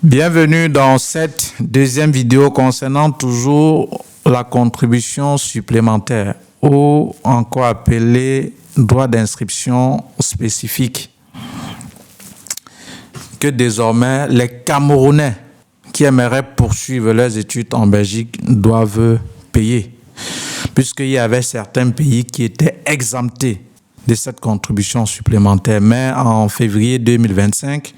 Bienvenue dans cette deuxième vidéo concernant toujours la contribution supplémentaire ou encore appelée droit d'inscription spécifique que désormais les Camerounais qui aimeraient poursuivre leurs études en Belgique doivent payer, puisqu'il y avait certains pays qui étaient exemptés de cette contribution supplémentaire. Mais en février 2025,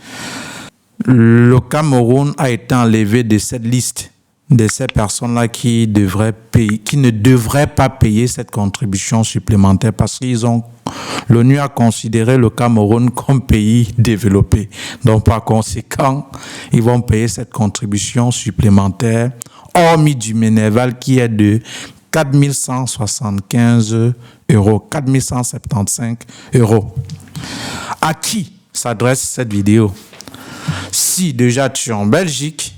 le Cameroun a été enlevé de cette liste de ces personnes-là qui ne devraient pas payer cette contribution supplémentaire parce qu'ils ont l'ONU a considéré le Cameroun comme pays développé. Donc, par conséquent, ils vont payer cette contribution supplémentaire, hormis du Minerval qui est de 4 175 euros, 4 175 euros. À qui s'adresse cette vidéo? Si déjà tu es en Belgique,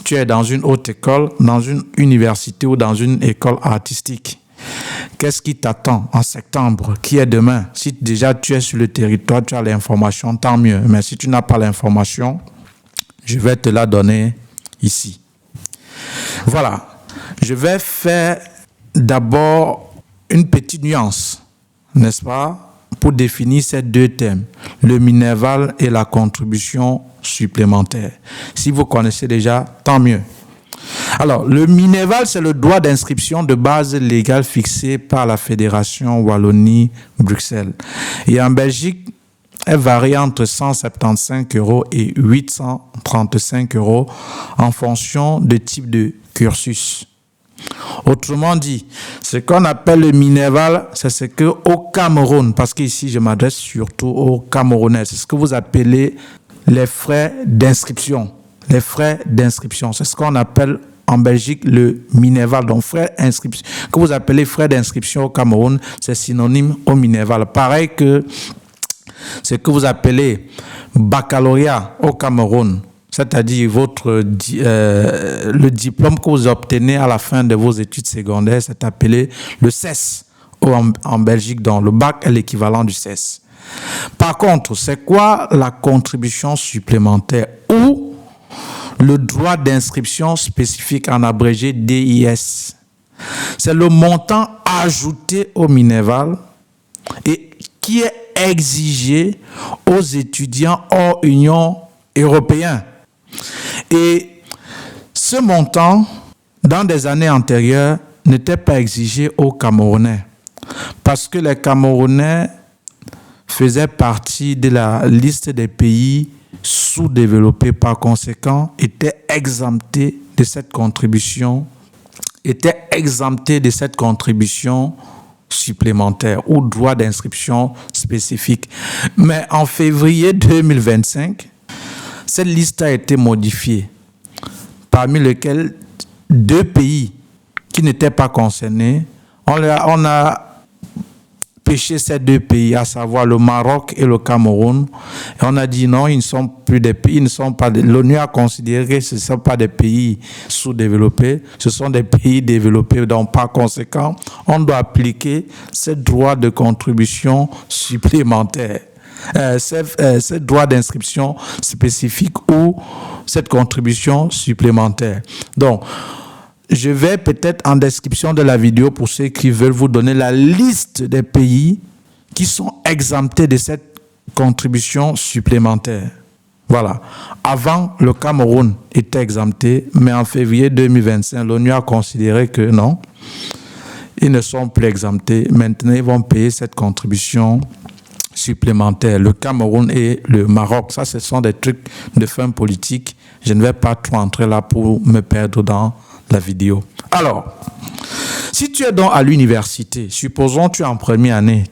tu es dans une haute école, dans une université ou dans une école artistique, qu'est-ce qui t'attend en septembre, qui est demain? Si déjà tu es sur le territoire, tu as l'information, tant mieux. Mais si tu n'as pas l'information, je vais te la donner ici. Voilà. Je vais faire d'abord une petite nuance, n'est-ce pas, pour définir ces deux thèmes, le Minerval et la contribution supplémentaire. Si vous connaissez déjà, tant mieux. Alors, le Minerval, c'est le droit d'inscription de base légale fixé par la Fédération Wallonie-Bruxelles. Et en Belgique, elle varie entre 175 euros et 835 euros en fonction du type de cursus. Autrement dit, ce qu'on appelle le Minerval, c'est ce que au Cameroun, parce qu'ici je m'adresse surtout aux Camerounais, c'est ce que vous appelez les frais d'inscription. Les frais d'inscription, c'est ce qu'on appelle en Belgique le Minerval. Donc frais d'inscription, que vous appelez frais d'inscription au Cameroun, c'est synonyme au Minerval. Pareil que ce que vous appelez baccalauréat au Cameroun, c'est-à-dire le diplôme que vous obtenez à la fin de vos études secondaires, c'est appelé le CES en Belgique. Donc, le bac est l'équivalent du CES. Par contre, c'est quoi la contribution supplémentaire ou le droit d'inscription spécifique en abrégé DIS? C'est le montant ajouté au Minerval et qui est exigé aux étudiants hors Union européenne. Et ce montant, dans des années antérieures, n'était pas exigé aux Camerounais parce que les Camerounais faisaient partie de la liste des pays sous-développés, par conséquent, étaient exemptés de cette contribution, supplémentaire ou droit d'inscription spécifique. Mais en février 2025, cette liste a été modifiée, parmi lesquels 2 pays qui n'étaient pas concernés. On a pêché ces 2 pays, à savoir le Maroc et le Cameroun. Et on a dit non, ils ne sont plus des pays, l'ONU a considéré que ce ne sont pas des pays sous-développés, ce sont des pays développés. Donc, par conséquent, on doit appliquer ce droit de contribution supplémentaire. Ce droit d'inscription spécifique ou cette contribution supplémentaire. Donc, je vais peut-être en description de la vidéo, pour ceux qui veulent, vous donner la liste des pays qui sont exemptés de cette contribution supplémentaire. Voilà. Avant, le Cameroun était exempté, mais en février 2025, l'ONU a considéré que non, ils ne sont plus exemptés. Maintenant, ils vont payer cette contribution supplémentaire. Le Cameroun et le Maroc, ça, ce sont des trucs de fin politique. Je ne vais pas trop entrer là pour me perdre dans la vidéo. Alors, si tu es donc à l'université, supposons tu es en première année,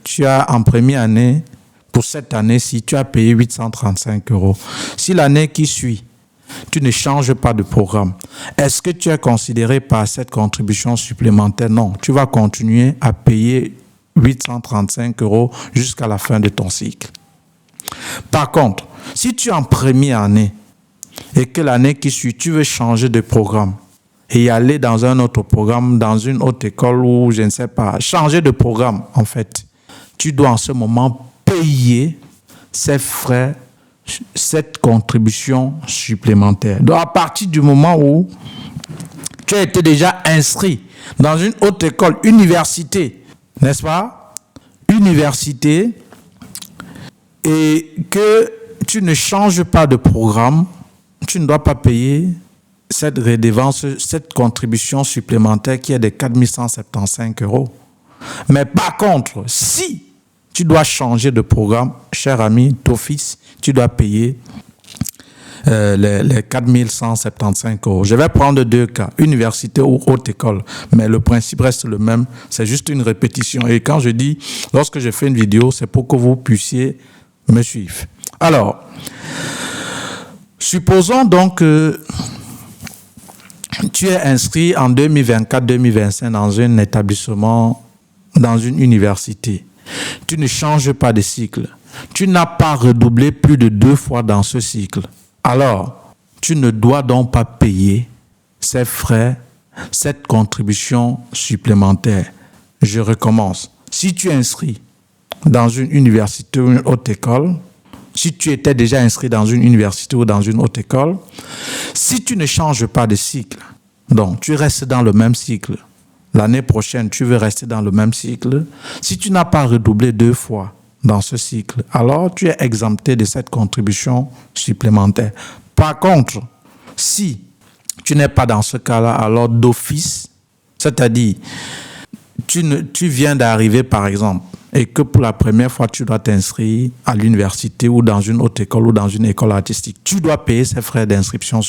pour cette année-ci, tu as payé 835 euros. Si l'année qui suit, tu ne changes pas de programme, est-ce que tu es considéré par cette contribution supplémentaire? Non, tu vas continuer à payer 835 euros jusqu'à la fin de ton cycle. Par contre, si tu es en première année et que l'année qui suit, tu veux changer de programme et aller dans un autre programme, dans une autre école ou je ne sais pas, changer de programme en fait, tu dois en ce moment payer ces frais cette contribution supplémentaire. Donc, à partir du moment où tu as été déjà inscrit dans une haute école, université, n'est-ce pas? Université, et que tu ne changes pas de programme, tu ne dois pas payer cette redevance, cette contribution supplémentaire qui est de 4 175 €. Mais par contre, si tu dois changer de programme, cher ami, d'office, tu dois payer les 4 175 €. Je vais prendre 2 cas, université ou haute école, mais le principe reste le même, c'est juste une répétition. Et quand je dis, lorsque je fais une vidéo, c'est pour que vous puissiez me suivre. Alors, supposons donc que tu es inscrit en 2024-2025 dans un établissement, dans une université. Tu ne changes pas de cycle. Tu n'as pas redoublé plus de 2 fois dans ce cycle. Alors, tu ne dois donc pas payer ces frais, cette contribution supplémentaire. Je recommence. Si tu es inscrit dans une université ou une haute école, si tu étais déjà inscrit dans une université ou dans une haute école, si tu ne changes pas de cycle, donc tu restes dans le même cycle, l'année prochaine tu veux rester dans le même cycle, si tu n'as pas redoublé 2 fois dans ce cycle, alors tu es exempté de cette contribution supplémentaire. Par contre, si tu n'es pas dans ce cas-là, alors d'office, c'est-à-dire tu viens d'arriver par exemple, et que pour la première fois, tu dois t'inscrire à l'université ou dans une haute école ou dans une école artistique, tu dois payer ces frais d'inscription,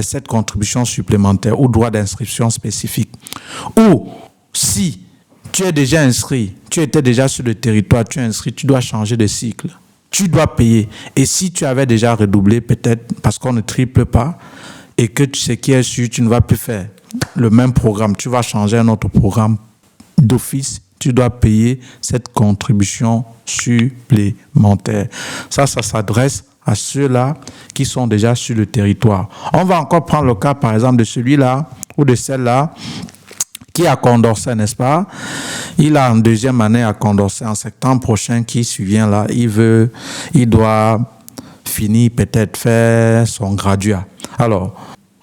cette contribution supplémentaire ou droit d'inscription spécifique. Ou si tu es déjà inscrit, tu étais déjà sur le territoire, tu es inscrit, tu dois changer de cycle, tu dois payer. Et si tu avais déjà redoublé, peut-être parce qu'on ne triple pas, et que ce qui est sûr, tu ne vas plus faire le même programme, tu vas changer un autre programme d'office, tu dois payer cette contribution supplémentaire. Ça s'adresse à ceux-là qui sont déjà sur le territoire. On va encore prendre le cas, par exemple, de celui-là ou de celle-là qui est à Condorcet, n'est-ce pas? Il a en 2e année à Condorcet en septembre prochain qui survient là. Il doit finir peut-être faire son graduat. Alors,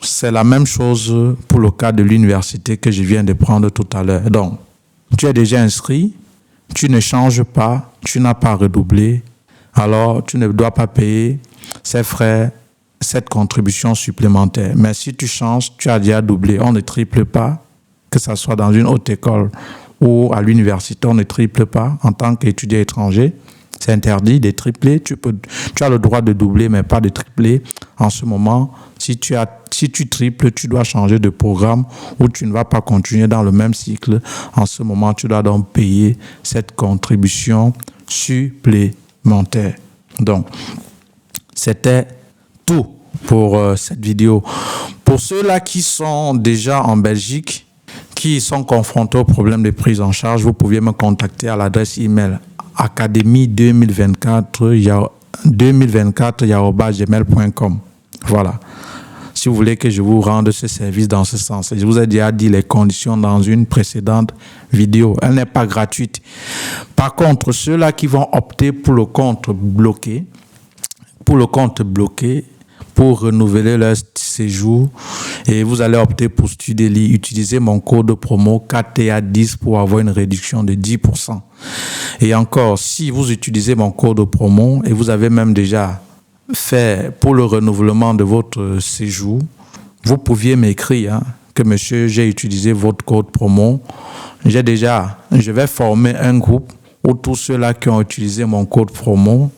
c'est la même chose pour le cas de l'université que je viens de prendre tout à l'heure. Donc, tu es déjà inscrit, tu ne changes pas, tu n'as pas redoublé, alors tu ne dois pas payer ces frais, cette contribution supplémentaire. Mais si tu changes, tu as déjà doublé, on ne triple pas, que ce soit dans une haute école ou à l'université, on ne triple pas en tant qu'étudiant étranger. C'est interdit de tripler. Tu as le droit de doubler, mais pas de tripler. En ce moment, si tu triples, tu dois changer de programme ou tu ne vas pas continuer dans le même cycle. En ce moment, tu dois donc payer cette contribution supplémentaire. Donc, c'était tout pour cette vidéo. Pour ceux-là qui sont déjà en Belgique, qui sont confrontés au problème de prise en charge, vous pouvez me contacter à l'adresse email académie2024@gmail.com. Voilà. Si vous voulez que je vous rende ce service dans ce sens. Je vous ai déjà dit les conditions dans une précédente vidéo. Elle n'est pas gratuite. Par contre, ceux-là qui vont opter pour le compte bloqué, pour renouveler leur séjour, et vous allez opter pour Studeli, utilisez mon code promo KTA10 pour avoir une réduction de 10%. Et encore, si vous utilisez mon code promo et vous avez même déjà fait pour le renouvellement de votre séjour, vous pouviez m'écrire que monsieur, j'ai utilisé votre code promo. Je vais former un groupe où tous ceux-là qui ont utilisé mon code promo,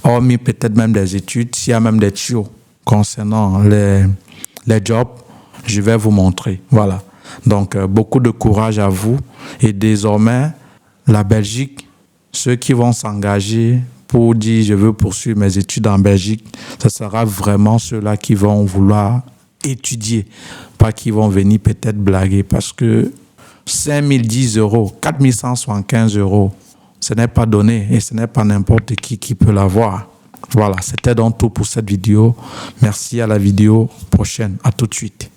hormis peut-être même des études, s'il y a même des tuyaux concernant les jobs, je vais vous montrer. Voilà. Donc, beaucoup de courage à vous. Et désormais, la Belgique, ceux qui vont s'engager pour dire je veux poursuivre mes études en Belgique, ce sera vraiment ceux-là qui vont vouloir étudier, pas qui vont venir peut-être blaguer, parce que 5 010 €, 4 175 €, ce n'est pas donné et ce n'est pas n'importe qui peut l'avoir. Voilà, c'était donc tout pour cette vidéo. Merci, à la vidéo prochaine. À tout de suite.